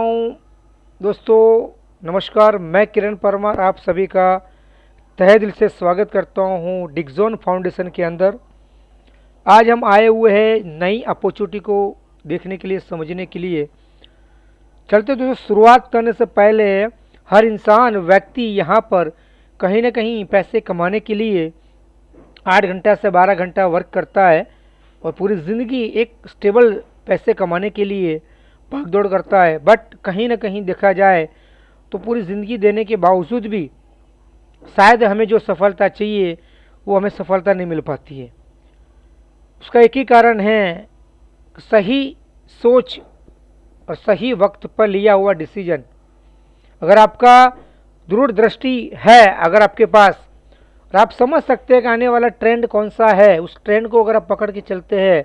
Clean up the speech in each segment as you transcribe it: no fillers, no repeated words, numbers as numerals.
दोस्तों नमस्कार, मैं किरण परमार आप सभी का तहे दिल से स्वागत करता हूं डिक्सॉन फाउंडेशन के अंदर। आज हम आए हुए हैं नई अपॉर्चुनिटी को देखने के लिए, समझने के लिए। चलते दोस्तों, शुरुआत करने से पहले हर इंसान व्यक्ति यहाँ पर कहीं ना कहीं पैसे कमाने के लिए 8 घंटा से 12 घंटा वर्क करता है और पूरी ज़िंदगी एक स्टेबल पैसे कमाने के लिए भागदौड़ करता है। बट कहीं ना कहीं देखा जाए तो पूरी ज़िंदगी देने के बावजूद भी शायद हमें जो सफलता चाहिए वो हमें सफलता नहीं मिल पाती है। उसका एक ही कारण है, सही सोच और सही वक्त पर लिया हुआ डिसीजन। अगर आपका दूरदृष्टि है, अगर आपके पास, और आप समझ सकते हैं कि आने वाला ट्रेंड कौन सा है, उस ट्रेंड को अगर आप पकड़ के चलते हैं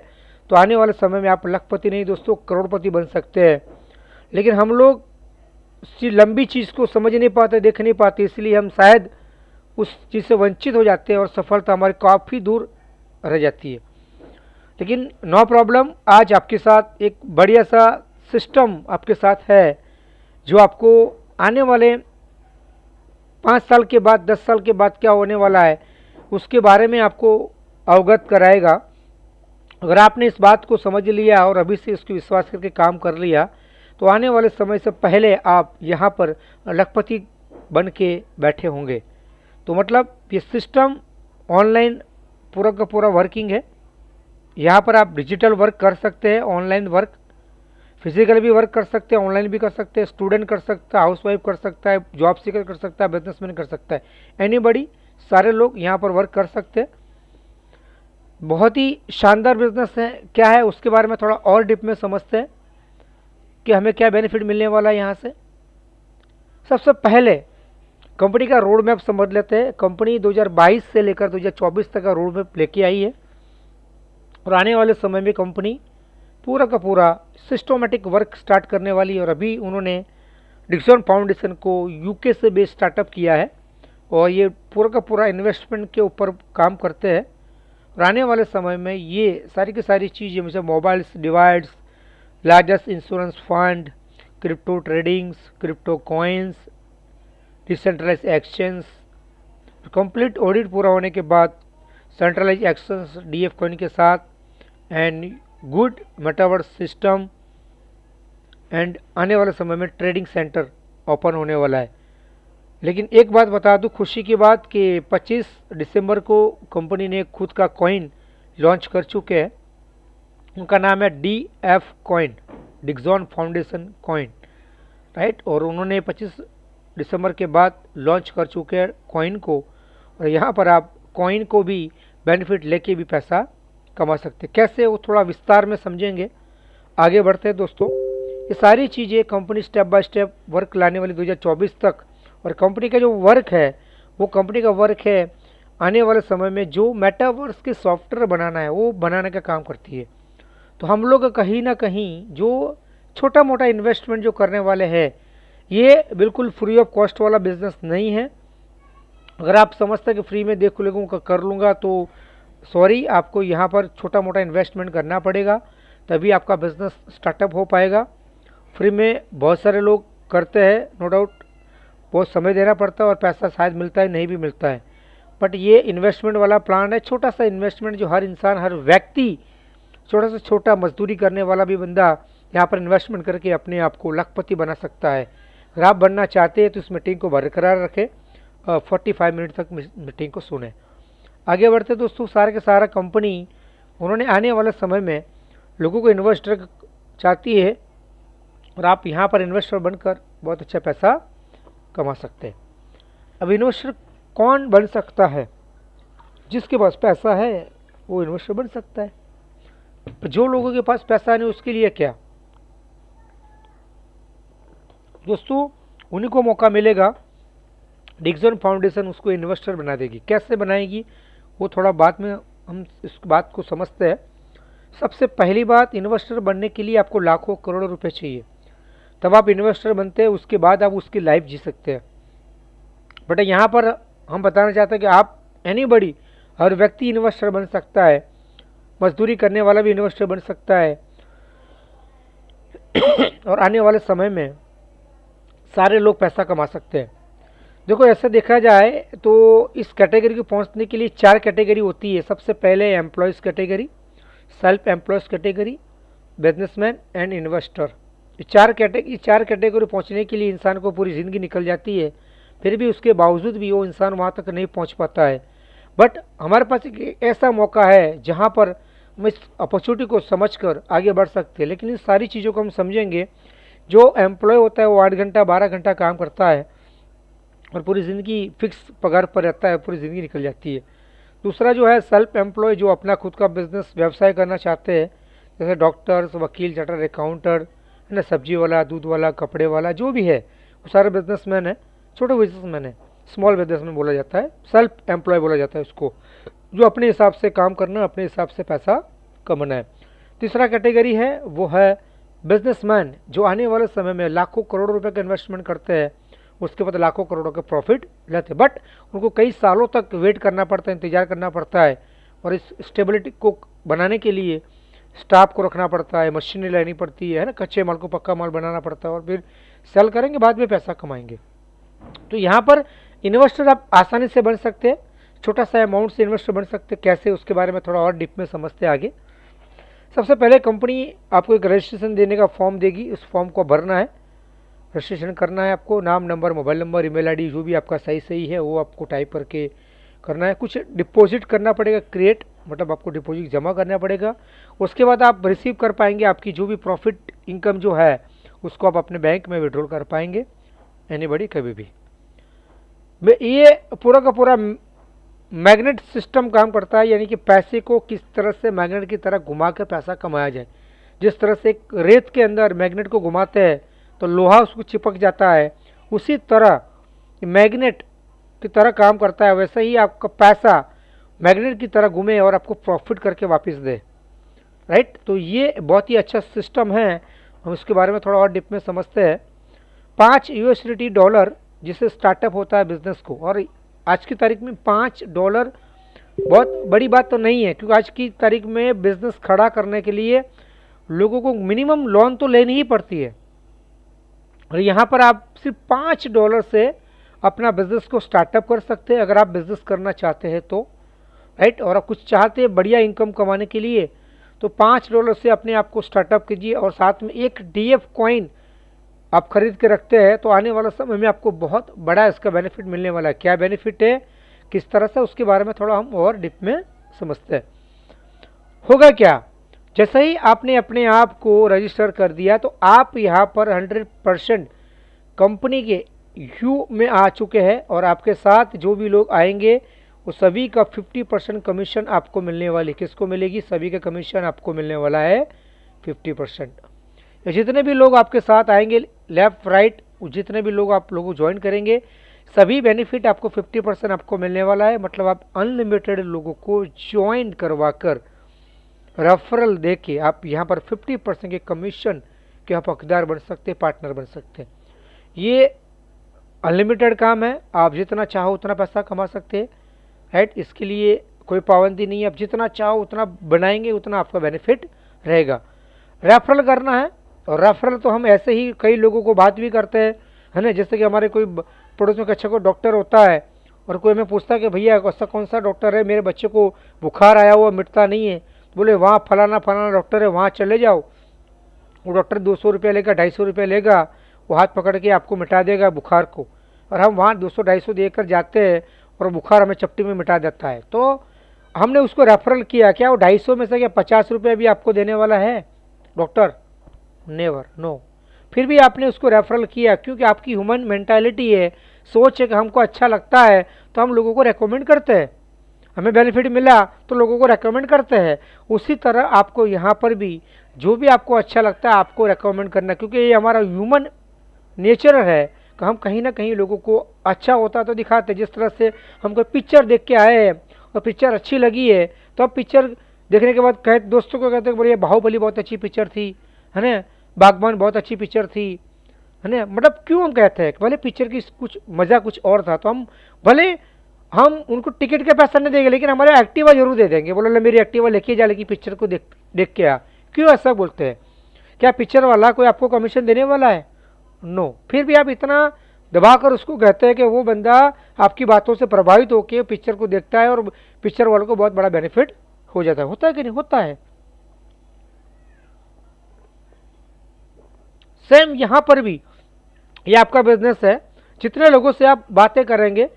तो आने वाले समय में आप लखपति नहीं दोस्तों, करोड़पति बन सकते हैं। लेकिन हम लोग लंबी चीज़ को समझ नहीं पाते, देख नहीं पाते, इसलिए हम शायद उस चीज़ से वंचित हो जाते हैं और सफलता हमारी काफ़ी दूर रह जाती है। लेकिन नो प्रॉब्लम, आज आपके साथ एक बढ़िया सा सिस्टम आपके साथ है जो आपको आने वाले 5 साल के बाद, 10 साल के बाद क्या होने वाला है उसके बारे में आपको अवगत कराएगा। अगर आपने इस बात को समझ लिया और अभी से इसको विश्वास करके काम कर लिया तो आने वाले समय से पहले आप यहाँ पर लखपति बन के बैठे होंगे। तो मतलब ये सिस्टम ऑनलाइन पूरा का पूरा वर्किंग है। यहाँ पर आप डिजिटल वर्क कर सकते हैं, ऑनलाइन वर्क, फिजिकल भी वर्क कर सकते हैं, ऑनलाइन भी कर सकते हैं, स्टूडेंट कर सकता है, हाउसवाइफ कर सकता है, जॉब सीकर कर सकता है, बिजनेसमैन कर सकता है, एनीबडी, सारे लोग यहाँ पर वर्क कर सकते हैं। बहुत ही शानदार बिजनेस है। क्या है उसके बारे में थोड़ा और डिप में समझते हैं कि हमें क्या बेनिफिट मिलने वाला है यहाँ से। सबसे पहले कंपनी का रोड मैप समझ लेते हैं। कंपनी 2022 से लेकर 2024 तक का रोड मैप लेके आई है और आने वाले समय में कंपनी पूरा का पूरा सिस्टमेटिक वर्क स्टार्ट करने वाली है। और अभी उन्होंने डिक्सॉन फाउंडेशन को यूके से बेस्ड स्टार्टअप किया है और ये पूरा का पूरा इन्वेस्टमेंट के ऊपर काम करते हैं। और आने वाले समय में ये सारी की सारी चीज़ें, जैसे mobiles device, largest insurance fund, crypto tradings, crypto coins, decentralise exchange, complete audit पूरा होने के बाद सेंट्रलाइज एक्सचेंज डीएफ कॉइन के साथ, and good metaverse system, and आने वाले समय में ट्रेडिंग सेंटर ओपन होने वाला है। लेकिन एक बात बता दूं खुशी की बात कि 25 दिसंबर को कंपनी ने खुद का कॉइन लॉन्च कर चुके हैं। उनका नाम है DF coin, Dixon foundation coin, right. और उन्होंने 25 दिसंबर के बाद लॉन्च कर चुके हैं कॉइन को। और यहाँ पर आप कॉइन को भी बेनिफिट लेके भी पैसा कमा सकते हैं। कैसे, वो थोड़ा विस्तार में समझेंगे। आगे बढ़ते हैं दोस्तों। ये सारी चीज़ें company step by step work लाने वाली 2024 तक। और कंपनी का जो वर्क है वो कंपनी का वर्क है आने वाले समय में जो मेटावर्स के सॉफ्टवेयर बनाना है वो बनाने का काम करती है। तो हम लोग कहीं ना कहीं जो छोटा मोटा इन्वेस्टमेंट जो करने वाले हैं, ये बिल्कुल फ्री ऑफ कॉस्ट वाला बिजनेस नहीं है। अगर आप समझते हैं कि फ्री में देख लूँगा, कर लूँगा, तो सॉरी, आपको यहाँ पर छोटा मोटा इन्वेस्टमेंट करना पड़ेगा, तभी आपका बिजनेस स्टार्टअप हो पाएगा। फ्री में बहुत सारे लोग करते हैं, नो डाउट, बहुत समय देना पड़ता है और पैसा शायद मिलता है, नहीं भी मिलता है। बट ये इन्वेस्टमेंट वाला प्लान है, छोटा सा इन्वेस्टमेंट जो हर इंसान, हर व्यक्ति, छोटा से छोटा मजदूरी करने वाला भी बंदा यहाँ पर इन्वेस्टमेंट करके अपने आप को लखपति बना सकता है। अगर आप बनना चाहते हैं तो इस मीटिंग को बरकरार रखें, 45 मिनट तक मीटिंग को सुने। आगे बढ़ते दोस्तों, सारा के सारा कंपनी उन्होंने आने वाले समय में लोगों को इन्वेस्टर चाहती है और आप यहाँ पर इन्वेस्टर बनकर बहुत अच्छा पैसा कमा सकते हैं। अब इन्वेस्टर कौन बन सकता है? जिसके पास पैसा है वो इन्वेस्टर बन सकता है। जो लोगों के पास पैसा नहीं उसके लिए क्या दोस्तों, उन्हीं को मौका मिलेगा। डिक्सॉन फाउंडेशन उसको इन्वेस्टर बना देगी। कैसे बनाएगी वो थोड़ा बाद में हम इस बात को समझते हैं। सबसे पहली बात, इन्वेस्टर बनने के लिए आपको लाखों करोड़ों रुपए चाहिए, तब आप इन्वेस्टर बनते हैं। उसके बाद आप उसकी लाइफ जी सकते हैं। बट यहाँ पर हम बताना चाहते हैं कि आप एनीबडी, हर व्यक्ति इन्वेस्टर बन सकता है, मजदूरी करने वाला भी इन्वेस्टर बन सकता है। और आने वाले समय में सारे लोग पैसा कमा सकते हैं। देखो ऐसा देखा जाए तो इस कैटेगरी को पहुंचने के लिए 4 कैटेगरी होती है। सबसे पहले employees category, self employees category, businessman and investor. ये चार कैटेगरी पहुंचने के लिए इंसान को पूरी ज़िंदगी निकल जाती है, फिर भी उसके बावजूद भी वो इंसान वहाँ तक नहीं पहुँच पाता है। बट हमारे पास एक ऐसा मौका है जहाँ पर हम इस अपॉर्चुनिटी को समझकर आगे बढ़ सकते हैं। लेकिन इन सारी चीज़ों को हम समझेंगे। जो एम्प्लॉय होता है वो 8 घंटा 12 घंटा काम करता है और पूरी ज़िंदगी फिक्स पगार पर रहता है, पूरी ज़िंदगी निकल जाती है। दूसरा जो है सेल्फ एम्प्लॉय, जो अपना खुद का बिजनेस व्यवसाय करना चाहते हैं, जैसे डॉक्टर्स, वकील, चार्टर्ड अकाउंटर, है ना, सब्जी वाला, दूध वाला, कपड़े वाला, जो भी है वो सारे बिजनेसमैन है, छोटे बिजनेसमैन है, स्मॉल बिजनेसमैन बोला जाता है, सेल्फ एम्प्लॉय बोला जाता है उसको, जो अपने हिसाब से काम करना, अपने हिसाब से पैसा कमाना है। तीसरा कैटेगरी है वो है बिजनेसमैन, जो आने वाले समय में लाखों करोड़ों रुपए का इन्वेस्टमेंट करते हैं, उसके बाद लाखों करोड़ों के प्रॉफिट लेते हैं। बट उनको कई सालों तक वेट करना पड़ता है, इंतजार करना पड़ता है, और इस स्टेबिलिटी को बनाने के लिए स्टाफ को रखना पड़ता है, मशीनें लेनी पड़ती है ना, कच्चे माल को पक्का माल बनाना पड़ता है, और फिर सेल करेंगे, बाद में पैसा कमाएंगे। तो यहाँ पर इन्वेस्टर आप आसानी से बन सकते हैं, छोटा सा अमाउंट से इन्वेस्टर बन सकते हैं। कैसे, उसके बारे में थोड़ा और डीप में समझते हैं आगे। सबसे पहले कंपनी आपको एक रजिस्ट्रेशन देने का फॉर्म देगी, उस फॉर्म को भरना है, रजिस्ट्रेशन करना है आपको, नाम, number, mobile number, email ID जो भी आपका सही है वो आपको टाइप करके करना है। कुछ डिपॉजिट करना पड़ेगा, क्रिएट मतलब आपको डिपॉजिट जमा करना पड़ेगा। उसके बाद आप रिसीव कर पाएंगे, आपकी जो भी प्रॉफिट इनकम जो है उसको आप अपने बैंक में विड्रॉल कर पाएंगे, एनीबॉडी कभी भी। ये पूरा का पूरा मैग्नेट सिस्टम काम करता है, यानी कि पैसे को किस तरह से मैग्नेट की तरह घुमा कर पैसा कमाया जाए। जिस तरह से एक रेत के अंदर मैग्नेट को घुमाते हैं तो लोहा उसको चिपक जाता है, उसी तरह मैग्नेट की तरह काम करता है। वैसे ही आपका पैसा मैग्नेट की तरह घूमे और आपको प्रॉफिट करके वापस दे, राइट। तो ये बहुत ही अच्छा सिस्टम है, हम इसके बारे में थोड़ा और डीप में समझते हैं। $5 जिससे स्टार्टअप होता है बिजनेस को, और आज की तारीख में $5 बहुत बड़ी बात तो नहीं है, क्योंकि आज की तारीख में बिजनेस खड़ा करने के लिए लोगों को मिनिमम लोन तो लेनी ही पड़ती है, और यहाँ पर आप सिर्फ $5 से अपना बिजनेस को स्टार्टअप कर सकते हैं, अगर आप बिजनेस करना चाहते हैं तो, राइट। और आप कुछ चाहते हैं बढ़िया इनकम कमाने के लिए, तो $5 से अपने आप को स्टार्टअप कीजिए, और साथ में एक DF कॉइन आप खरीद के रखते हैं तो आने वाला समय में आपको बहुत बड़ा इसका बेनिफिट मिलने वाला है। क्या बेनिफिट है, किस तरह से, उसके बारे में थोड़ा हम और डीप में समझते हैं। होगा क्या, जैसे ही आपने अपने आप को रजिस्टर कर दिया तो आप यहाँ पर 100% कंपनी के यू में आ चुके हैं, और आपके साथ जो भी लोग आएंगे वो सभी का 50% कमीशन आपको मिलने वाली। किसको मिलेगी, सभी का कमीशन आपको मिलने वाला है 50%। जितने भी लोग आपके साथ आएंगे लेफ्ट राइट, जितने भी लोग आप लोगों ज्वाइन करेंगे, सभी बेनिफिट आपको 50% आपको मिलने वाला है। मतलब आप अनलिमिटेड लोगों को ज्वाइन करवा कर रेफरल दे के आप यहाँ पर 50% के कमीशन के आप हकदार बन सकते हैं, पार्टनर बन सकते हैं। ये अनलिमिटेड काम है, आप जितना चाहो उतना पैसा कमा सकते हैं, राइट। इसके लिए कोई पाबंदी नहीं है, आप जितना चाहो उतना बनाएंगे, उतना आपका बेनिफिट रहेगा। रेफरल करना है, और रेफरल तो हम ऐसे ही कई लोगों को बात भी करते हैं, है ना। जैसे कि हमारे कोई पड़ोस में अच्छा कोई डॉक्टर होता है, और कोई हमें पूछता है कि भैया ऐसा कौन सा डॉक्टर है, मेरे बच्चे को बुखार आया हुआ मिटता नहीं है, बोले वहाँ फलाना फलाना डॉक्टर है, वहाँ चले जाओ। वो डॉक्टर 200 रुपये लेगा, 250 रुपये लेगा, वो हाथ पकड़ के आपको मिटा देगा बुखार को, और हम वहाँ 200-250 देकर जाते हैं और बुखार हमें चपटी में मिटा देता है। तो हमने उसको रेफरल किया, क्या वो 250 में से क्या 50 रुपये भी आपको देने वाला है डॉक्टर? Never, no. फिर भी आपने उसको रेफरल किया, क्योंकि आपकी ह्यूमन मेंटालिटी है, सोच है कि हमको अच्छा लगता है तो हम लोगों को रेकमेंड करते हैं, हमें बेनिफिट मिला तो लोगों को रेकमेंड करते हैं। उसी तरह आपको यहाँ पर भी जो भी आपको अच्छा लगता है आपको रेकमेंड करना, क्योंकि ये हमारा ह्यूमन नेचर है कि हम कहीं ना कहीं लोगों को अच्छा होता तो दिखाते। जिस तरह से हम कोई पिक्चर देख के आए हैं और पिक्चर अच्छी लगी है, तो अब पिक्चर देखने के बाद कहते, दोस्तों को कहते हैं बोलिए बाहुबली बहुत अच्छी पिक्चर थी, है ना, बागबान बहुत अच्छी पिक्चर थी, है ना। मतलब क्यों हम कहते हैं, भले पिक्चर की कुछ मज़ा कुछ और था, तो हम भले हम उनको टिकट के पैसा नहीं देंगे, लेकिन हमारे एक्टिवा जरूर दे देंगे, बोलो मेरी एक्टिवा लेके जा, लेकिन पिक्चर को देख के आ। क्यों ऐसा बोलते हैं? क्या पिक्चर वाला कोई आपको कमीशन देने वाला है? नो। फिर भी आप इतना दबाकर उसको कहते हैं कि वो बंदा आपकी बातों से प्रभावित होकर पिक्चर को देखता है और पिक्चर वालों को बहुत बड़ा बेनिफिट हो जाता है। होता है कि नहीं? होता है। सेम यहां पर भी ये आपका बिजनेस है, जितने लोगों से आप बातें करेंगे,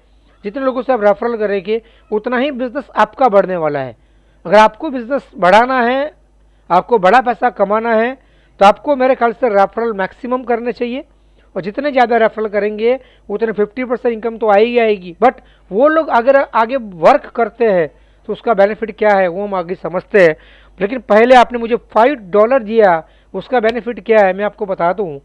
जितने लोगों से आप रेफरल करेंगे, उतना ही बिजनेस आपका बढ़ने वाला है। अगर आपको बिजनेस बढ़ाना है, आपको बड़ा पैसा कमाना है, तो आपको मेरे ख्याल से रेफरल मैक्सिमम करने चाहिए, और जितने ज़्यादा रेफरल करेंगे उतने 50% इनकम तो आएगी आएगी। बट वो लोग अगर आगे वर्क करते हैं तो उसका बेनिफिट क्या है वो हम आगे समझते हैं। लेकिन पहले आपने मुझे $5 दिया, उसका बेनिफिट क्या है मैं आपको बता दूं।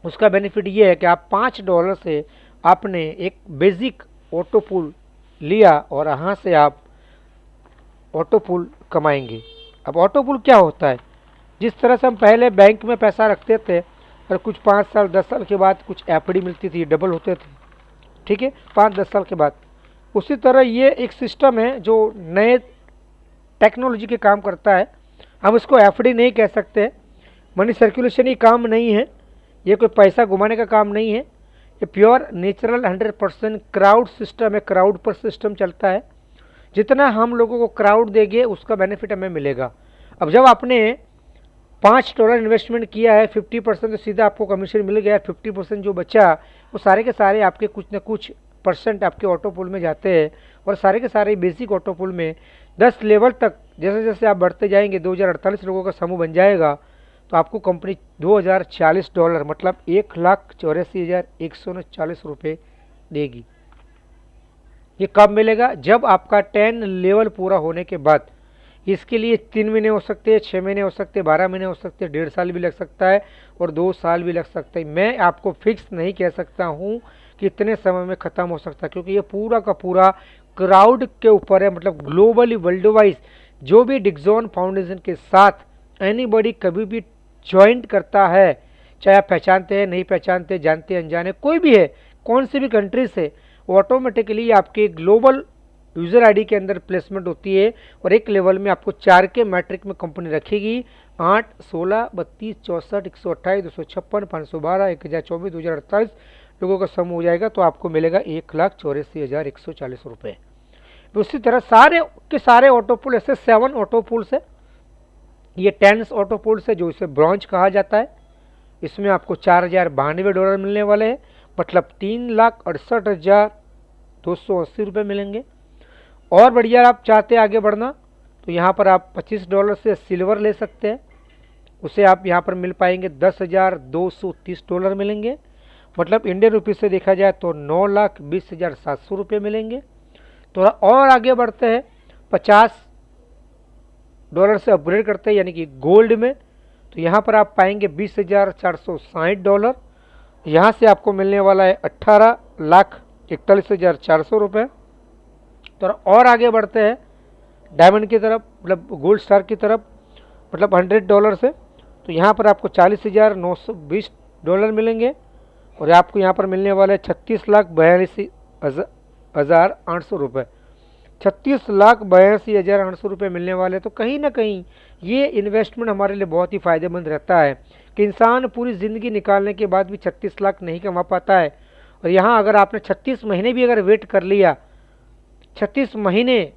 उसका बेनिफिट ये है कि आप $5 से आपने एक बेसिक ऑटो पूल लिया और यहाँ से आप ऑटो पूल कमाएंगे। अब ऑटो पूल क्या होता है? जिस तरह से हम पहले बैंक में पैसा रखते थे और कुछ 5 साल 10 साल के बाद कुछ एफडी मिलती थी, डबल होते थे, ठीक है, 5-10 साल के बाद, उसी तरह ये एक सिस्टम है जो नए टेक्नोलॉजी के काम करता है। हम इसको एफडी नहीं कह सकते, मनी सर्कुलेशन ही काम नहीं है, ये कोई पैसा घुमाने का काम नहीं है, ये प्योर नेचुरल 100% क्राउड सिस्टम है। क्राउड पर सिस्टम चलता है, जितना हम लोगों को क्राउड देंगे उसका बेनिफिट हमें मिलेगा। अब जब आपने $5 इन्वेस्टमेंट किया है, 50% तो सीधा आपको कमीशन मिल गया, 50% जो बचा वो सारे के सारे आपके कुछ न कुछ परसेंट आपके ऑटो पूल में जाते हैं। और सारे के सारे बेसिक ऑटो पूल में 10 लेवल तक जैसे जैसे आप बढ़ते जाएंगे, 2048 लोगों का समूह बन जाएगा, तो आपको कंपनी $2040 मतलब 1,84,139 रुपये देगी। ये कब मिलेगा? जब आपका 10 लेवल पूरा होने के बाद। इसके लिए 3 महीने हो सकते हैं, 6 महीने हो सकते हैं, 12 महीने हो सकते हैं, 1.5 साल भी लग सकता है और 2 साल भी लग सकता है। मैं आपको फिक्स नहीं कह सकता हूँ कि इतने समय में ख़त्म हो सकता है, क्योंकि ये पूरा का पूरा क्राउड के ऊपर है। मतलब ग्लोबली वर्ल्ड वाइज जो भी डिक्सॉन फाउंडेशन के साथ एनीबॉडी कभी भी ज्वाइंट करता है, चाहे आप पहचानते हैं नहीं पहचानते, जानते अनजाने, कोई भी है, कौन सी भी कंट्री से, वो ऑटोमेटिकली आपके ग्लोबल यूज़र आईडी के अंदर प्लेसमेंट होती है। और एक लेवल में आपको 4 के मैट्रिक में कंपनी रखेगी, 8, 16, 32, 64, 128, 256, 512, 1024, 2048 लोगों का सम हो जाएगा, तो आपको मिलेगा 1,84,140 रुपये। उसी तरह सारे के सारे ऑटो पूल, ऐसे 7 ऑटो पूल्स है। ये 10 ऑटो पूल्स है जो इसे ब्रॉन्ज कहा जाता है। इसमें आपको $4,092 मिलने वाले हैं, मतलब $3,68,280 रुपये मिलेंगे। और बढ़िया आप चाहते हैं आगे बढ़ना, तो यहाँ पर आप $25 से सिल्वर ले सकते हैं, उसे आप यहाँ पर मिल पाएंगे $10,230 मिलेंगे, मतलब इंडियन रुपीज़ से देखा जाए तो $9,20,700 रुपये मिलेंगे। थोड़ा और आगे बढ़ते हैं, $50 से अपग्रेड करते हैं यानी कि गोल्ड में, तो यहाँ पर आप पाएंगे $20,460। यहाँ से आपको मिलने वाला है $18,41,400 रुपये। तो और आगे बढ़ते हैं डायमंड की तरफ, मतलब गोल्ड स्टार की तरफ, मतलब $100 से, तो यहाँ पर आपको $40,920 मिलेंगे। और आपको यहाँ पर मिलने वाले 36,82,800 रुपये, 36,82,800 रुपये मिलने वाले। तो कहीं ना कहीं ये इन्वेस्टमेंट हमारे लिए बहुत ही फ़ायदेमंद रहता है कि इंसान पूरी ज़िंदगी निकालने के बाद भी 36 लाख नहीं कमा पाता है। और यहाँ अगर आपने 36 महीने भी अगर वेट कर लिया, 36 महीने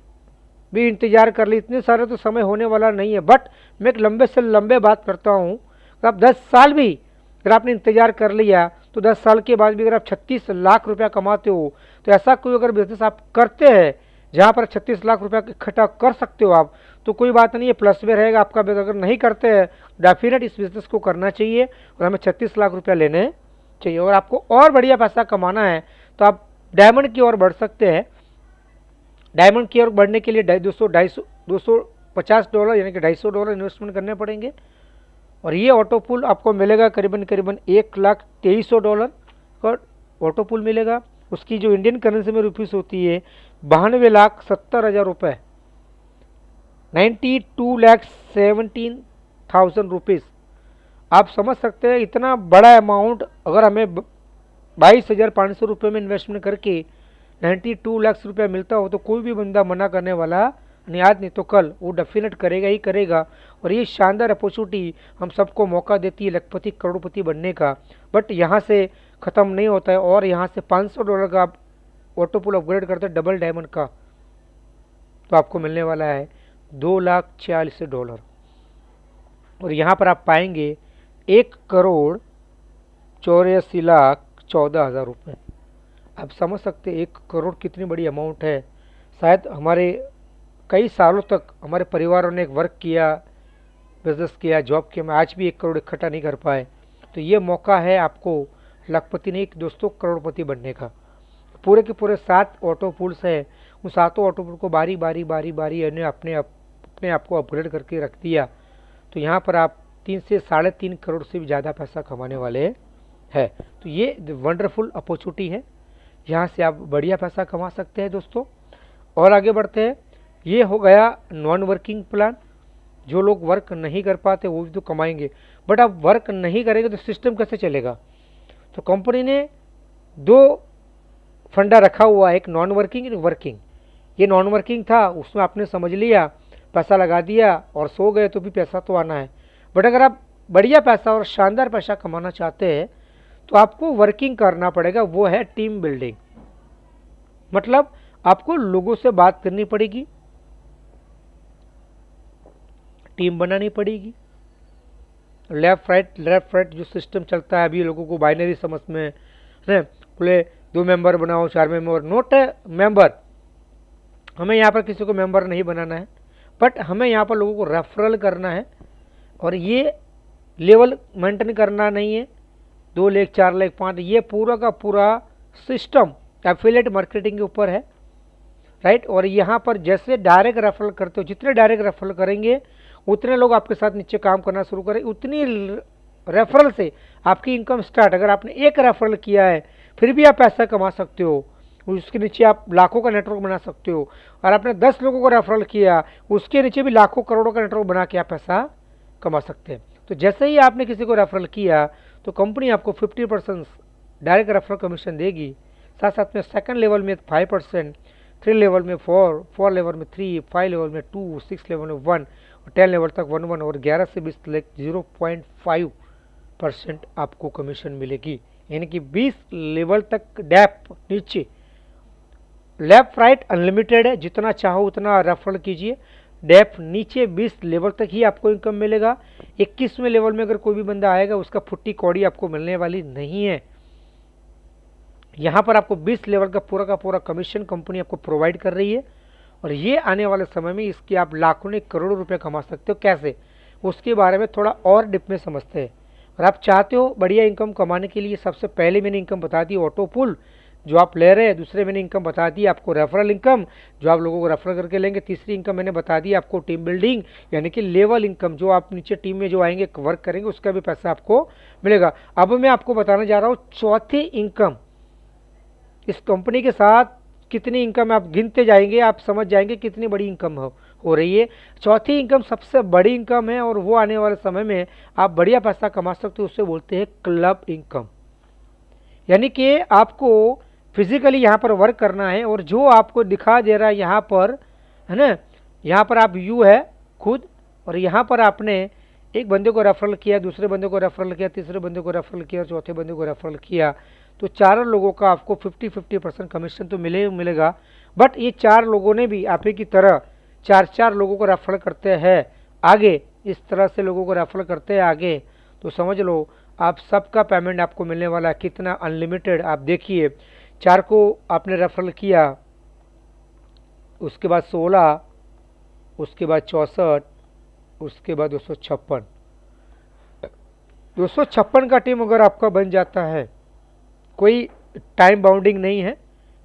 भी इंतज़ार कर ली, इतने सारे तो समय होने वाला नहीं है। बट मैं एक लंबे से लंबे बात करता हूँ, तो आप 10 साल भी अगर आपने इंतज़ार कर लिया, तो 10 साल के बाद भी अगर आप 36 लाख रुपया कमाते हो, तो ऐसा कोई अगर बिजनेस आप करते हैं जहाँ पर 36 लाख रुपया इकट्ठा कर सकते हो आप, तो कोई बात नहीं है, प्लस में रहेगा आपका। अगर नहीं करते हैं, डेफिनेट इस बिज़नेस को करना चाहिए और हमें 36 लाख रुपया लेने चाहिए। और आपको और बढ़िया पैसा कमाना है तो आप डायमंड की ओर बढ़ सकते हैं। डायमंड की ओर बढ़ने के लिए $250 यानी कि $250 इन्वेस्टमेंट करने पड़ेंगे। और ये ऑटो पूल आपको मिलेगा करीबन $1,23,000 का ऑटो पूल मिलेगा। उसकी जो इंडियन करेंसी में रुपीस होती है 92,70,000 रुपये, 92,17,000 रुपीज़। आप समझ सकते हैं इतना बड़ा अमाउंट अगर हमें 22,500 रुपये में इन्वेस्टमेंट करके 92 लाख रुपया मिलता हो, तो कोई भी बंदा मना करने वाला नहीं आज नहीं तो कल वो डेफिनेट करेगा ही करेगा। और ये शानदार अपॉर्चुनिटी हम सबको मौका देती है लखपति करोड़पति बनने का। बट यहाँ से ख़त्म नहीं होता है, और यहाँ से $500 का आप ऑटो पुल अपग्रेड करते हैं डबल डायमंड का, तो आपको मिलने वाला है $2,46। और यहाँ पर आप पाएंगे 1,84,14,000 रुपये। आप समझ सकते 1 करोड़ कितनी बड़ी अमाउंट है। शायद हमारे कई सालों तक हमारे परिवारों ने एक वर्क किया, बिजनेस किया, जॉब किया, मैं आज भी 1 करोड़ इकट्ठा नहीं कर पाए। तो ये मौका है आपको लखपति नहीं दोस्तों करोड़पति बनने का। पूरे के पूरे 7 ऑटो पुल्स है, उन 7 ऑटो पुल को बारी बारी अपने आप को अपग्रेड करके रख दिया। तो यहाँ पर आप 3 से 3.5 करोड़ से भी ज़्यादा पैसा कमाने वाले हैं। तो ये वंडरफुल अपॉर्चुनिटी है, यहाँ से आप बढ़िया पैसा कमा सकते हैं दोस्तों। और आगे बढ़ते हैं। ये हो गया नॉन वर्किंग प्लान। जो लोग वर्क नहीं कर पाते वो भी तो कमाएंगे, बट आप वर्क नहीं करेंगे तो सिस्टम कैसे चलेगा। तो कंपनी ने 2 फंडा रखा हुआ है, एक नॉन वर्किंग, एक वर्किंग। ये नॉन वर्किंग था, उसमें आपने समझ लिया, पैसा लगा दिया और सो गए, तो भी पैसा तो आना है। बट अगर आप बढ़िया पैसा और शानदार पैसा कमाना चाहते हैं तो आपको वर्किंग करना पड़ेगा, वो है टीम बिल्डिंग। मतलब आपको लोगों से बात करनी पड़ेगी, टीम बनानी पड़ेगी। लेफ्ट राइट जो सिस्टम चलता है अभी लोगों को बाइनरी समझ में है, बोले 2 मेंबर बनाओ, 4 मेंबर, नोट है मेंबर। हमें यहाँ पर किसी को मेंबर नहीं बनाना है, बट हमें यहाँ पर लोगों को रेफरल करना है। और ये लेवल मेंटेन करना नहीं है 2 लाख 4 लाख 5, ये पूरा का पूरा सिस्टम एफिलिएट मार्केटिंग के ऊपर है, राइट। और यहाँ पर जैसे डायरेक्ट रेफरल करते हो, जितने डायरेक्ट रेफरल करेंगे उतने लोग आपके साथ नीचे काम करना शुरू करें, उतनी रेफरल से आपकी इनकम स्टार्ट। अगर आपने 1 रेफरल किया है फिर भी आप पैसा कमा सकते हो, उसके नीचे आप लाखों का नेटवर्क बना सकते हो। और आपने 10 लोगों को रेफरल किया, उसके नीचे भी लाखों करोड़ों का नेटवर्क बना के आप पैसा कमा सकते हैं। तो जैसे ही आपने किसी को रेफरल किया तो कंपनी आपको 50% डायरेक्ट रेफरल कमीशन देगी, साथ साथ में सेकंड लेवल में 5%, 3 लेवल में 4 लेवल में 3, 5 लेवल में 2, 6 लेवल में 1 और 10 लेवल तक 1 और 11 से 20 तक 0.5% आपको कमीशन मिलेगी। यानी कि 20 लेवल तक डेप नीचे, लेफ्ट राइट अनलिमिटेड है, जितना चाहो उतना रेफरल कीजिए। डेप नीचे 20 लेवल तक ही आपको इनकम मिलेगा। 21वें लेवल में अगर कोई भी बंदा आएगा उसका फुट्टी कौड़ी आपको मिलने वाली नहीं है। यहाँ पर आपको 20 लेवल का पूरा कमीशन कंपनी आपको प्रोवाइड कर रही है। और ये आने वाले समय में इसकी आप लाखों ने करोड़ों रुपए कमा सकते हो। कैसे, उसके बारे में थोड़ा और डिप में समझते हैं। और आप चाहते हो बढ़िया इनकम कमाने के लिए, सबसे पहले मैंने इनकम बता दी ऑटो पुल जो आप ले रहे हैं, दूसरे मैंने इनकम बता दी आपको रेफरल इनकम जो आप लोगों को रेफर करके लेंगे, तीसरी इनकम मैंने बता दी आपको टीम बिल्डिंग यानी कि लेवल इनकम, जो आप नीचे टीम में जो आएंगे वर्क करेंगे उसका भी पैसा आपको मिलेगा। अब मैं आपको बताने जा रहा हूँ चौथी इनकम। इस कंपनी के साथ कितनी इनकम आप गिनते जाएंगे, आप समझ जाएंगे कितनी बड़ी इनकम हो रही है। चौथी इनकम सबसे बड़ी इनकम है और वो आने वाले समय में आप बढ़िया पैसा कमा सकते हो, उससे बोलते हैं क्लब इनकम। यानी कि आपको फिजिकली यहाँ पर वर्क करना है और जो आपको दिखा दे रहा है यहाँ पर, है ना, यहाँ पर आप यू है खुद, और यहाँ पर आपने एक बंदे को रेफरल किया, दूसरे बंदे को रेफरल किया, तीसरे बंदे को रेफरल किया और चौथे बंदे को रेफरल किया, तो 4 लोगों का आपको 50% कमीशन तो मिलेगा। बट ये 4 लोगों ने भी आप ही की तरह 4 लोगों को रेफरल करते हैं आगे, इस तरह से लोगों को रेफरल करते हैं आगे, तो समझ लो आप सबका पेमेंट आपको मिलने वाला है कितना, अनलिमिटेड। आप देखिए 4 को आपने रेफरल किया, उसके बाद 16, उसके बाद 64, उसके बाद 256 का टीम अगर आपका बन जाता है, कोई टाइम बाउंडिंग नहीं है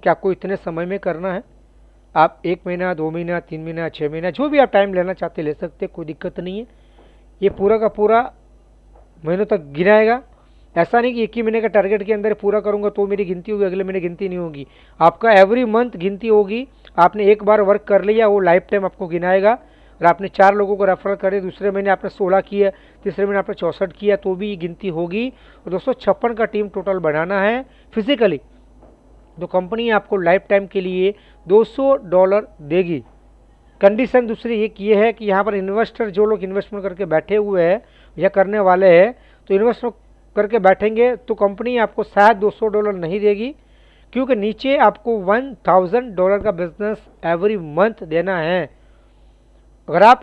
कि आपको इतने समय में करना है। आप 1 महीना, 2 महीना, 3 महीना, 6 महीना, जो भी आप टाइम लेना चाहते ले सकते, कोई दिक्कत नहीं है। ये पूरा का पूरा महीनों तक गिनाएगा। ऐसा नहीं कि 1 ही महीने का टारगेट के अंदर पूरा करूंगा तो मेरी गिनती होगी, अगले महीने गिनती नहीं होगी। आपका एवरी मंथ गिनती होगी। आपने एक बार वर्क कर लिया वो लाइफ टाइम आपको गिनाएगा। और आपने 4 लोगों को रेफर करे, दूसरे महीने आपने 16 किया, तीसरे महीने आपने 64 किया, तो भी गिनती होगी। और 256 का टीम टोटल बनाना है फिजिकली, तो कंपनी आपको लाइफ टाइम के लिए $200 देगी कंडीशन दूसरी एक ये है कि यहाँ पर इन्वेस्टर जो लोग इन्वेस्टमेंट करके बैठे हुए हैं या करने वाले हैं, तो इन्वेस्टमेंट करके बैठेंगे तो कंपनी आपको शायद $200 नहीं देगी, क्योंकि नीचे आपको $1000 का बिजनेस एवरी मंथ देना है। अगर आप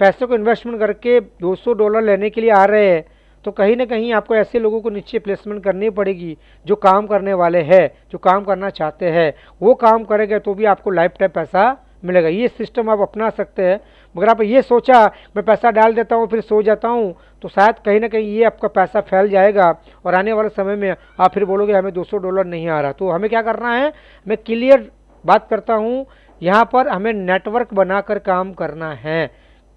पैसे को इन्वेस्टमेंट करके $200 लेने के लिए आ रहे हैं, तो कहीं ना कहीं आपको ऐसे लोगों को नीचे प्लेसमेंट करनी पड़ेगी जो काम करने वाले हैं, जो काम करना चाहते हैं। वो काम करेंगे तो भी आपको लाइफ टाइम पैसा मिलेगा। ये सिस्टम आप अपना सकते हैं। मगर आप ये सोचा मैं पैसा डाल देता हूँ फिर सो जाता हूँ, तो शायद कहीं ना कहीं ये आपका पैसा फैल जाएगा और आने वाले समय में आप फिर बोलोगे हमें $200 नहीं आ रहा। तो हमें क्या करना है, मैं क्लियर बात करता हूँ, यहाँ पर हमें नेटवर्क बनाकर काम करना है।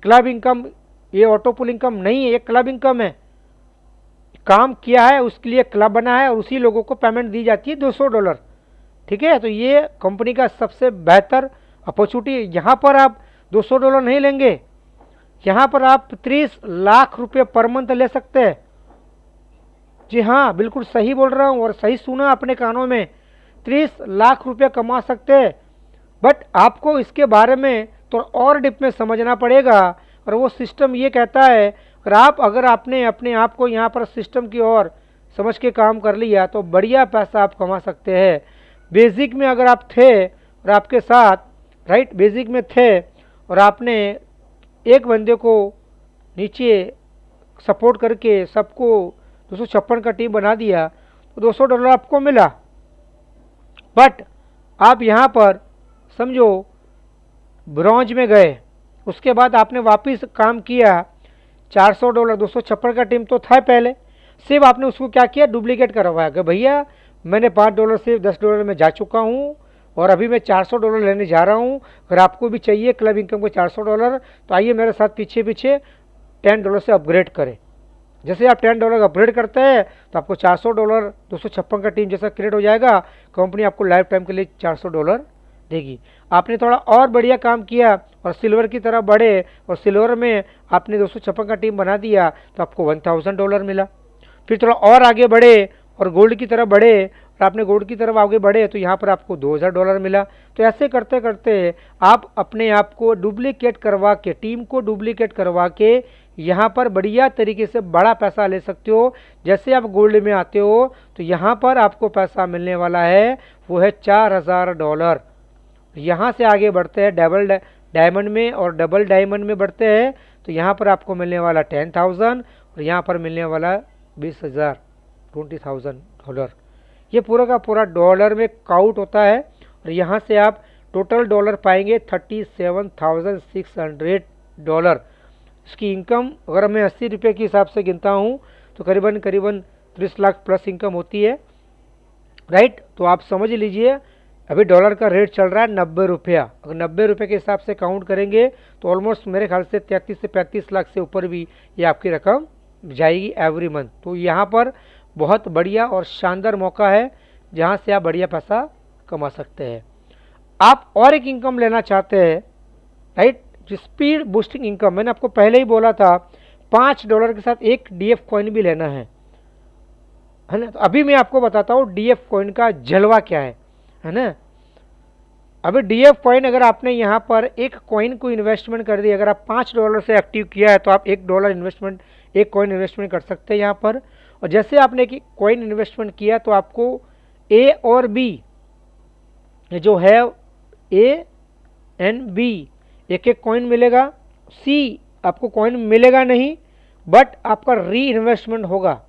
क्लब इनकम ये ऑटो पुल इनकम नहीं है, ये क्लब इनकम है। काम किया है उसके लिए क्लब बना है और उसी लोगों को पेमेंट दी जाती है $200। ठीक है, तो ये कंपनी का सबसे बेहतर अपॉर्चुनिटी। यहाँ पर आप $200 नहीं लेंगे, यहाँ पर आप 30 लाख रुपये पर मंथ ले सकते हैं। जी हाँ, बिल्कुल सही बोल रहा हूँ और सही सुना अपने कानों में, 30 लाख रुपये कमा सकते हैं। बट आपको इसके बारे में तो और डिप में समझना पड़ेगा। और वो सिस्टम ये कहता है अगर आपने अपने आप को यहाँ पर सिस्टम की ओर समझ के काम कर लिया तो बढ़िया पैसा आप कमा सकते हैं। बेसिक में अगर आप थे और आपके साथ राइट बेसिक में थे और आपने एक बंदे को नीचे सपोर्ट करके सबको 256 का टीम बना दिया तो $200 आपको मिला। बट आप यहाँ पर समझो ब्रॉन्ज में गए, उसके बाद आपने वापस काम किया $400, 256 का टीम तो था पहले, सिर्फ आपने उसको क्या किया, डुप्लीकेट करवाया कि भैया मैंने $5 से $10 में जा चुका हूँ और अभी मैं $400 लेने जा रहा हूँ। अगर आपको भी चाहिए क्लब इनकम को $400 तो आइए मेरे साथ पीछे पीछे $10 से अपग्रेड करें। जैसे आप $10 अपग्रेड करते हैं तो आपको $400 256 का टीम जैसा क्रिएट हो जाएगा। कंपनी आपको लाइफ टाइम के लिए $400 देगी। आपने थोड़ा और बढ़िया काम किया और सिल्वर की तरफ बढ़े और सिल्वर में आपने 256 का टीम बना दिया तो आपको $1000 मिला। फिर थोड़ा और आगे बढ़े और गोल्ड की तरफ बढ़े और आपने गोल्ड की तरफ आगे बढ़े तो यहाँ पर आपको $2000 मिला। तो ऐसे करते करते आप अपने आप को डुप्लीकेट करवा के, टीम को डुप्लीकेट करवा के यहाँ पर बढ़िया तरीके से बड़ा पैसा ले सकते हो। जैसे आप गोल्ड में आते हो तो यहाँ पर आपको पैसा मिलने वाला है वो है $4000। यहाँ से आगे बढ़ते हैं डबल डायमंड में और डबल डायमंड में बढ़ते हैं तो यहाँ पर आपको मिलने वाला 10,000 और यहाँ पर मिलने वाला 20,000 $20,000। ये पूरा का पूरा डॉलर में काउंट होता है और यहाँ से आप टोटल डॉलर पाएंगे $37,600। इसकी इनकम अगर मैं 80 रुपये के हिसाब से गिनता हूँ तो करीबन 30 लाख प्लस इनकम होती है राइट। तो आप समझ लीजिए अभी डॉलर का रेट चल रहा है 90 रुपया। अगर 90 रुपये के हिसाब से काउंट करेंगे तो ऑलमोस्ट मेरे ख्याल से 33 से 35 लाख से ऊपर भी ये आपकी रकम जाएगी एवरी मंथ। तो यहाँ पर बहुत बढ़िया और शानदार मौका है जहाँ से आप बढ़िया पैसा कमा सकते हैं। आप और एक इनकम लेना चाहते हैं राइट, स्पीड बूस्टिंग इनकम। मैंने आपको पहले ही बोला था $5 के साथ एक DF कॉइन भी लेना है ना। तो अभी मैं आपको बताता हूँ DF कॉइन का जलवा क्या है ना। अभी DF कॉइन अगर आपने यहाँ पर एक कॉइन को इन्वेस्टमेंट कर दिया, अगर आप $5 से एक्टिव किया है तो आप $1 इन्वेस्टमेंट, एक कॉइन इन्वेस्टमेंट कर सकते हैं यहाँ पर। और जैसे आपने एक कॉइन इन्वेस्टमेंट किया तो आपको A और B जो है A एंड B एक एक कॉइन मिलेगा। C आपको कॉइन मिलेगा नहीं बट आपका री इन्वेस्टमेंट होगा,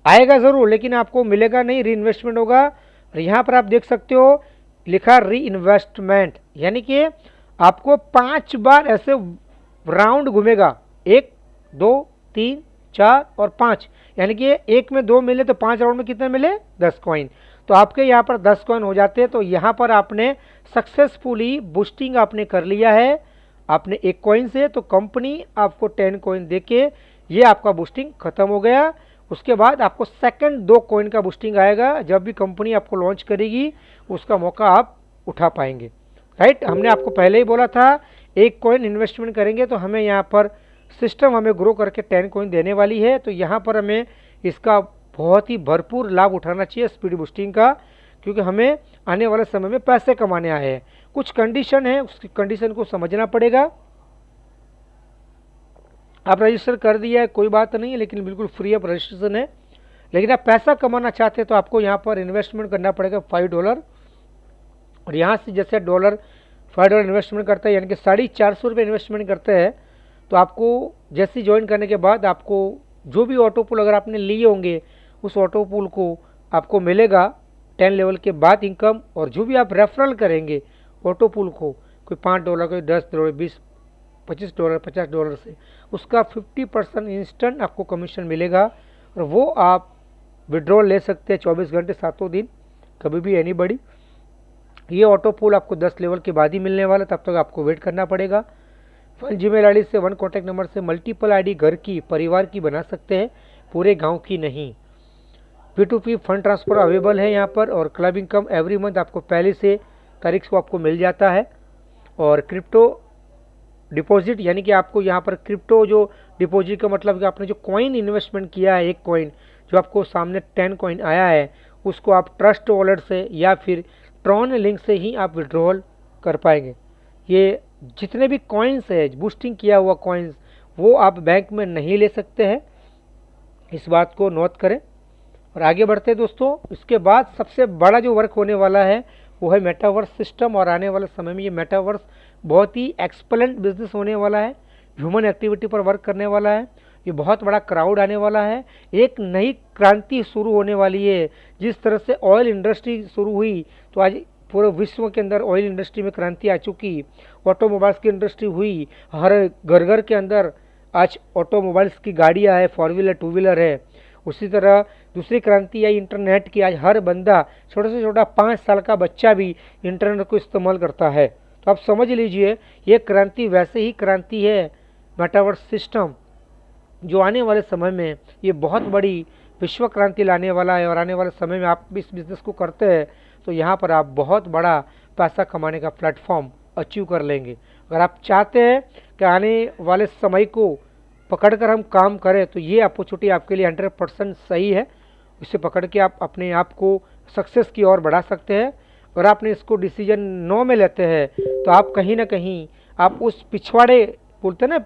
आएगा ज़रूर लेकिन आपको मिलेगा नहीं, री इन्वेस्टमेंट होगा। और यहाँ पर आप देख सकते हो लिखा री इन्वेस्टमेंट, यानी कि आपको 5 बार ऐसे राउंड घूमेगा, 1 2 3 4 और 5, यानी कि एक में 2 मिले तो 5 राउंड में कितने मिले 10 कॉइन। तो आपके यहाँ पर 10 कॉइन हो जाते हैं। तो यहाँ पर आपने सक्सेसफुली बूस्टिंग आपने कर लिया है आपने एक कॉइन से, तो कंपनी आपको 10 कॉइन देके ये आपका बूस्टिंग खत्म हो गया। उसके बाद आपको सेकंड 2 कॉइन का बूस्टिंग आएगा, जब भी कंपनी आपको लॉन्च करेगी उसका मौका आप उठा पाएंगे राइट। हमने आपको पहले ही बोला था एक कॉइन इन्वेस्टमेंट करेंगे तो हमें यहाँ पर सिस्टम हमें ग्रो करके 10 कॉइन देने वाली है। तो यहाँ पर हमें इसका बहुत ही भरपूर लाभ उठाना चाहिए स्पीड बूस्टिंग का, क्योंकि हमें आने वाले समय में पैसे कमाने आए हैं। कुछ कंडीशन है, उसकी कंडीशन को समझना पड़ेगा। आप रजिस्टर कर दिया है कोई बात नहीं है, लेकिन बिल्कुल फ्री ऑफ रजिस्ट्रेशन है। लेकिन आप पैसा कमाना चाहते हैं तो आपको यहाँ पर इन्वेस्टमेंट करना पड़ेगा $5। और यहाँ से जैसे $5 इन्वेस्टमेंट करते हैं, यानी कि ₹450 इन्वेस्टमेंट करते हैं, तो आपको जैसे ज्वाइन करने के बाद आपको जो भी ऑटो पुल अगर आपने लिए होंगे उस ऑटो पुल को आपको मिलेगा 10 लेवल के बाद इनकम। और जो भी आप रेफरल करेंगे ऑटो पुल को, कोई $5, कोई $10, 20, $25, $50 से, उसका 50% इंस्टेंट आपको कमीशन मिलेगा। और वो आप विड्रॉल ले सकते हैं 24 घंटे 7 दिन, कभी भी एनीबडी। ये ऑटो पुल आपको 10 लेवल के बाद ही मिलने वाला, तब तक आपको वेट करना पड़ेगा। 1 जीमेल आईडी से 1 कॉन्टैक्ट नंबर से मल्टीपल आईडी घर की, परिवार की बना सकते हैं, पूरे गांव की नहीं। P2P फंड ट्रांसफ़र अवेलेबल है यहाँ पर। और क्लब इनकम एवरी मंथ आपको पहले से तारीख को आपको मिल जाता है। और क्रिप्टो डिपॉजिट, यानी कि आपको यहाँ पर क्रिप्टो जो डिपॉजिट का मतलब कि आपने जो कॉइन इन्वेस्टमेंट किया है, एक कॉइन जो आपको सामने 10 कॉइन आया है, उसको आप ट्रस्ट वॉलेट से या फिर ट्रॉन लिंक से ही आप विड्रॉल कर पाएंगे। ये जितने भी कॉइन्स है, बूस्टिंग किया हुआ कॉइन्स, वो आप बैंक में नहीं ले सकते हैं, इस बात को नोट करें। और आगे बढ़ते हैं दोस्तों। इसके बाद सबसे बड़ा जो वर्क होने वाला है वो है मेटावर्स सिस्टम। और आने वाले समय में ये मेटावर्स बहुत ही एक्सपेलेंट बिजनेस होने वाला है, ह्यूमन एक्टिविटी पर वर्क करने वाला है। ये बहुत बड़ा क्राउड आने वाला है, एक नई क्रांति शुरू होने वाली है। जिस तरह से ऑयल इंडस्ट्री शुरू हुई, तो आज पूरे विश्व के अंदर ऑयल इंडस्ट्री में क्रांति आ चुकी। ऑटोमोबाइल्स की इंडस्ट्री हुई, हर घर घर के अंदर आज ऑटोमोबाइल्स की गाड़ियाँ है, 4 व्हीलर 2 व्हीलर है। उसी तरह दूसरी क्रांति आई इंटरनेट की। आज हर बंदा, छोटे से छोटा 5 साल का बच्चा भी इंटरनेट को इस्तेमाल करता है। तो आप समझ लीजिए ये क्रांति वैसे ही क्रांति है मेटावर्स सिस्टम, जो आने वाले समय में ये बहुत बड़ी विश्व क्रांति लाने वाला है। और आने वाले समय में आप इस बिज़नेस को करते हैं तो यहाँ पर आप बहुत बड़ा पैसा कमाने का प्लेटफॉर्म अचीव कर लेंगे। अगर आप चाहते हैं कि आने वाले समय को पकड़कर हम काम करें, तो ये अपॉर्चुनिटी आपके लिए 100% सही है। इसे पकड़ के आप अपने आप को सक्सेस की ओर बढ़ा सकते हैं। और आपने इसको डिसीजन नो में लेते हैं तो आप कहीं ना कहीं आप उस पिछवाड़े, बोलते हैं ना,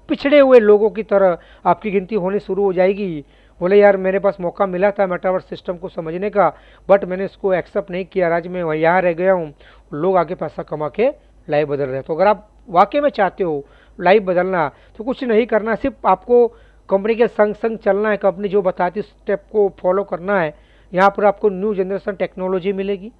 पिछड़े हुए लोगों की तरह आपकी गिनती होनी शुरू हो जाएगी। बोले यार मेरे पास मौका मिला था मेटावर्स सिस्टम को समझने का, बट मैंने इसको एक्सेप्ट नहीं किया, आज मैं यहाँ रह गया हूँ। लोग आगे पैसा कमा के लाइफ बदल रहे हैं। तो अगर आप वाकई में चाहते हो लाइफ बदलना, तो कुछ नहीं करना, सिर्फ आपको कंपनी के संग संग चलना है। कंपनी जो बताती स्टेप को फॉलो करना है। यहाँ पर आपको न्यू जनरेशन टेक्नोलॉजी मिलेगी,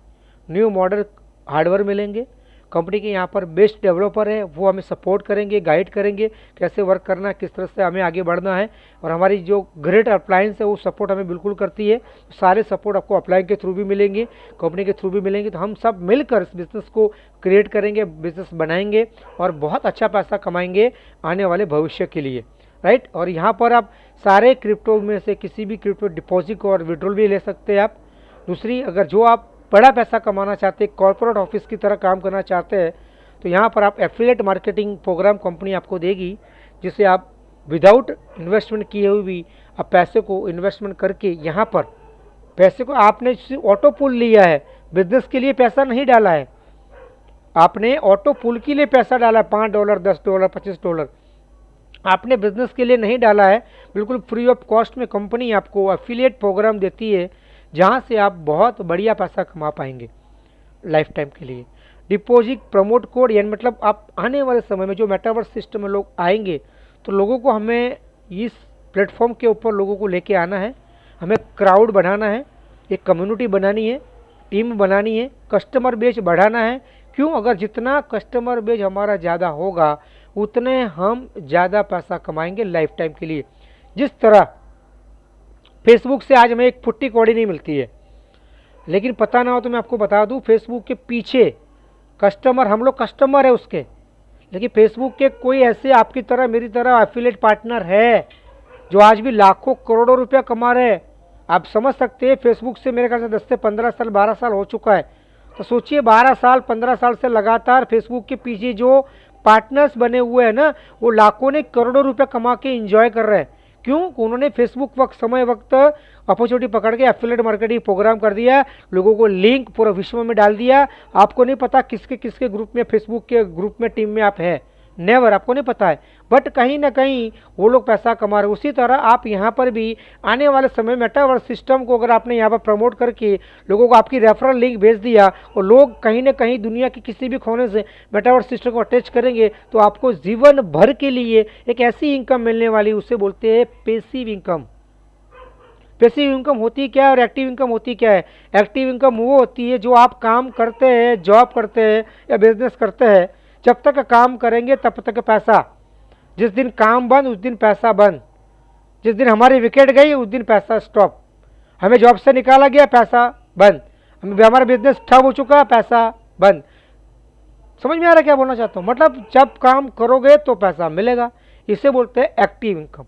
न्यू मॉडल हार्डवेयर मिलेंगे। कंपनी के यहाँ पर बेस्ट डेवलपर है, वो हमें सपोर्ट करेंगे, गाइड करेंगे कैसे वर्क करना है, किस तरह से हमें आगे बढ़ना है। और हमारी जो ग्रेट अप्लायंस है वो सपोर्ट हमें बिल्कुल करती है। सारे सपोर्ट आपको अप्लाई के थ्रू भी मिलेंगे, कंपनी के थ्रू भी मिलेंगे। तो हम सब मिलकर इस बिज़नेस को क्रिएट करेंगे, बिज़नेस बनाएंगे और बहुत अच्छा पैसा कमाएंगे आने वाले भविष्य के लिए, राइट। और यहाँ पर आप सारे क्रिप्टो में से किसी भी क्रिप्टो डिपॉजिट और विड्रॉल भी ले सकते हैं आप। दूसरी, अगर जो आप बड़ा पैसा कमाना चाहते हैं, कॉर्पोरेट ऑफिस की तरह काम करना चाहते हैं, तो यहाँ पर आप एफिलिएट मार्केटिंग प्रोग्राम कंपनी आपको देगी, जिसे आप विदाउट इन्वेस्टमेंट किए हुए भी आप पैसे को इन्वेस्टमेंट करके यहाँ पर पैसे को आपने ऑटो पुल लिया है, बिजनेस के लिए पैसा नहीं डाला है, आपने ऑटो पुल के लिए पैसा डाला है, $5, $10, $25 आपने बिजनेस के लिए नहीं डाला है। बिल्कुल फ्री ऑफ कॉस्ट में कंपनी आपको एफिलिएट प्रोग्राम देती है, जहां से आप बहुत बढ़िया पैसा कमा पाएंगे लाइफ टाइम के लिए। डिपॉजिट प्रमोट कोड, यानी मतलब आप आने वाले समय में जो मेटावर्स सिस्टम में लोग आएंगे, तो लोगों को हमें इस प्लेटफॉर्म के ऊपर लोगों को लेके आना है, हमें क्राउड बनाना है, एक कम्युनिटी बनानी है, टीम बनानी है, कस्टमर बेस बढ़ाना है। क्यों? अगर जितना कस्टमर बेस हमारा ज़्यादा होगा उतने हम ज़्यादा पैसा कमाएंगे लाइफ टाइम के लिए। जिस तरह फेसबुक से आज हमें एक फुट्टी कौड़ी नहीं मिलती है, लेकिन पता ना हो तो मैं आपको बता दूं, फेसबुक के पीछे कस्टमर, हम लोग कस्टमर है उसके, लेकिन फेसबुक के कोई ऐसे आपकी तरह मेरी तरह एफिलिएट पार्टनर है जो आज भी लाखों करोड़ों रुपया कमा रहे हैं। आप समझ सकते हैं, फेसबुक से मेरे ख्याल से 10 से 15 साल 12 साल हो चुका है। तो सोचिए 12 साल 15 साल से लगातार फेसबुक के पीछे जो पार्टनर्स बने हुए हैं ना, वो लाखों ने करोड़ों रुपये कमा के इंजॉय कर रहे हैं। क्यों? उन्होंने फेसबुक वक्त समय वक्त अपॉर्चुनिटी पकड़ के एफिलिएट मार्केटिंग प्रोग्राम कर दिया, लोगों को लिंक पूरा विश्व में डाल दिया। आपको नहीं पता किसके किसके ग्रुप में, फेसबुक के ग्रुप में, टीम में आप है, नेवर, आपको नहीं पता है, बट कहीं ना कहीं वो लोग पैसा कमा रहे। उसी तरह आप यहाँ पर भी आने वाले समय में मेटावर्स सिस्टम को अगर आपने यहाँ पर प्रमोट करके लोगों को आपकी रेफरल लिंक भेज दिया और लोग कहीं ना कहीं दुनिया के किसी भी कोने से मेटावर्स सिस्टम को अटैच करेंगे, तो आपको जीवन भर के लिए एक ऐसी इनकम मिलने वाली, उसे बोलते हैं पैसिव इनकम। पैसिव इनकम होती क्या है और एक्टिव इनकम होती क्या है? एक्टिव इनकम वो होती है जो आप काम करते हैं, जॉब करते हैं या बिजनेस करते हैं, जब तक काम करेंगे तब तक पैसा, जिस दिन काम बंद उस दिन पैसा बंद, जिस दिन हमारी विकेट गई उस दिन पैसा स्टॉप, हमें जॉब से निकाला गया पैसा बंद, हमारा बिजनेस ठप हो चुका पैसा बंद। समझ में आ रहा है क्या बोलना चाहता हूँ? मतलब जब काम करोगे तो पैसा मिलेगा, इसे बोलते हैं एक्टिव इनकम।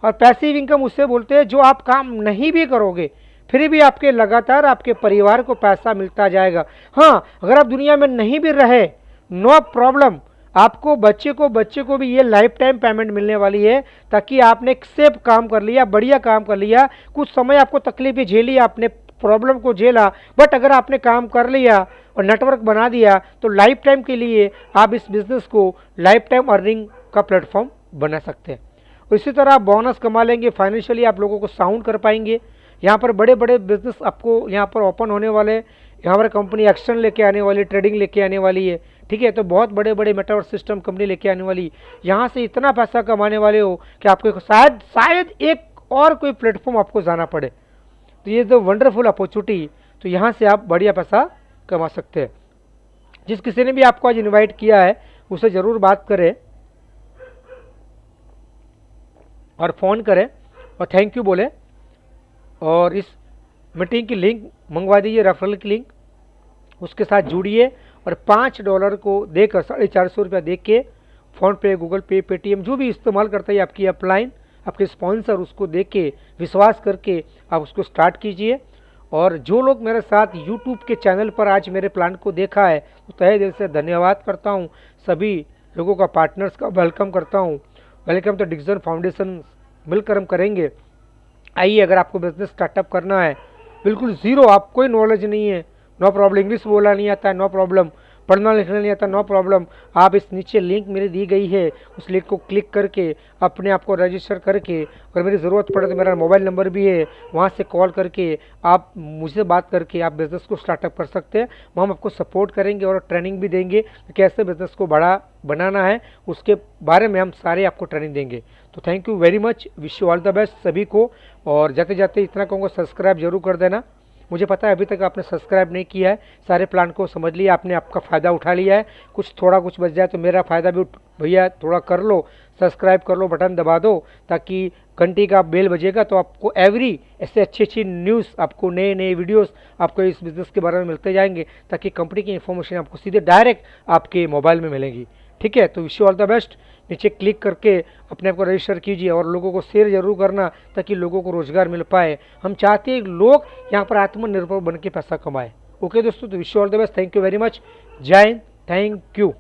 और पैसिव इनकम उसे बोलते हैं जो आप काम नहीं भी करोगे फिर भी आपके लगातार आपके परिवार को पैसा मिलता जाएगा। हाँ, अगर आप दुनिया में नहीं भी रहे, नो प्रॉब्लम, आपको बच्चे को भी ये लाइफ टाइम पेमेंट मिलने वाली है, ताकि आपने एक सेफ काम कर लिया, बढ़िया काम कर लिया, कुछ समय आपको तकलीफें झेली, आपने प्रॉब्लम को झेला, बट अगर आपने काम कर लिया और नेटवर्क बना दिया तो लाइफ टाइम के लिए आप इस बिजनेस को लाइफ टाइम अर्निंग का प्लेटफॉर्म बना सकते हैं। इसी तरह आप बोनस कमा लेंगे, फाइनेंशियली आप लोगों को साउंड कर पाएंगे। यहाँ पर बड़े बड़े बिजनेस आपको यहाँ पर ओपन होने वाले, यहाँ पर कंपनी एक्शन लेके आने वाली, ट्रेडिंग लेके आने वाली है, ठीक है। तो बहुत बड़े बड़े मेटावर्स सिस्टम कंपनी लेके आने वाली, यहाँ से इतना पैसा कमाने वाले हो कि आपको शायद एक और कोई प्लेटफॉर्म आपको जाना पड़े। तो ये जो वंडरफुल अपॉर्चुनिटी, तो यहाँ से आप बढ़िया पैसा कमा सकते हैं। जिस किसी ने भी आपको आज इन्वाइट किया है उसे ज़रूर बात करें और फ़ोन करें और थैंक यू बोले, और इस मीटिंग की लिंक मंगवा दीजिए, रेफरल की लिंक, उसके साथ जुड़िए और $5 को देकर, 450 रुपया दे के, फ़ोनपे, गूगल पे, पेटीएम जो भी इस्तेमाल करता है आपकी अपलाइन, आपके स्पॉन्सर, उसको दे के विश्वास करके आप उसको स्टार्ट कीजिए। और जो लोग मेरे साथ यूट्यूब के चैनल पर आज मेरे प्लान को देखा है तो तहे दिल से धन्यवाद करता हूँ। सभी लोगों का, पार्टनर्स का वेलकम करता हूँ। वेलकम तो डिक्सन फाउंडेशन, मिलकर हम करेंगे। आइए, अगर आपको बिजनेस स्टार्टअप करना है, बिल्कुल ज़ीरो, आप कोई नॉलेज नहीं है, नो प्रॉब्लम, इंग्लिश बोलना नहीं आता है, नो प्रॉब्लम, पढ़ना लिखना नहीं आता, नो प्रॉब्लम, आप इस नीचे लिंक मेरी दी गई है, उस लिंक को क्लिक करके अपने आप को रजिस्टर करके, अगर मेरी ज़रूरत पड़े तो मेरा मोबाइल नंबर भी है, वहाँ से कॉल करके आप मुझसे बात करके आप बिज़नेस को स्टार्टअप कर सकते हैं। वहाँ हम आपको सपोर्ट करेंगे और ट्रेनिंग भी देंगे कि कैसे बिज़नेस को बड़ा बनाना है, उसके बारे में हम सारे आपको ट्रेनिंग देंगे। तो thank you very much, wish you all the best सभी को। और जाते जाते इतना कहूँगा, सब्सक्राइब जरूर कर देना। मुझे पता है अभी तक आपने सब्सक्राइब नहीं किया है, सारे प्लान को समझ लिया आपने, आपका फ़ायदा उठा लिया है, कुछ थोड़ा कुछ बच जाए तो मेरा फ़ायदा भी भैया थोड़ा कर लो, सब्सक्राइब कर लो, बटन दबा दो, ताकि घंटी का बेल बजेगा तो आपको एवरी ऐसे अच्छी अच्छी न्यूज़, आपको नए नए वीडियोस आपको इस बिज़नेस के बारे में मिलते जाएंगे, ताकि कंपनी की इन्फॉर्मेशन आपको सीधे डायरेक्ट आपके मोबाइल में मिलेगी। ठीक है, तो wish you all the best. नीचे क्लिक करके अपने आप को रजिस्टर कीजिए और लोगों को शेयर जरूर करना, ताकि लोगों को रोजगार मिल पाए। हम चाहते हैं लोग यहाँ पर आत्मनिर्भर बन के पैसा कमाए। ओके दोस्तों, तो wish you all the best, thank you very much, जय हिंद, थैंक यू।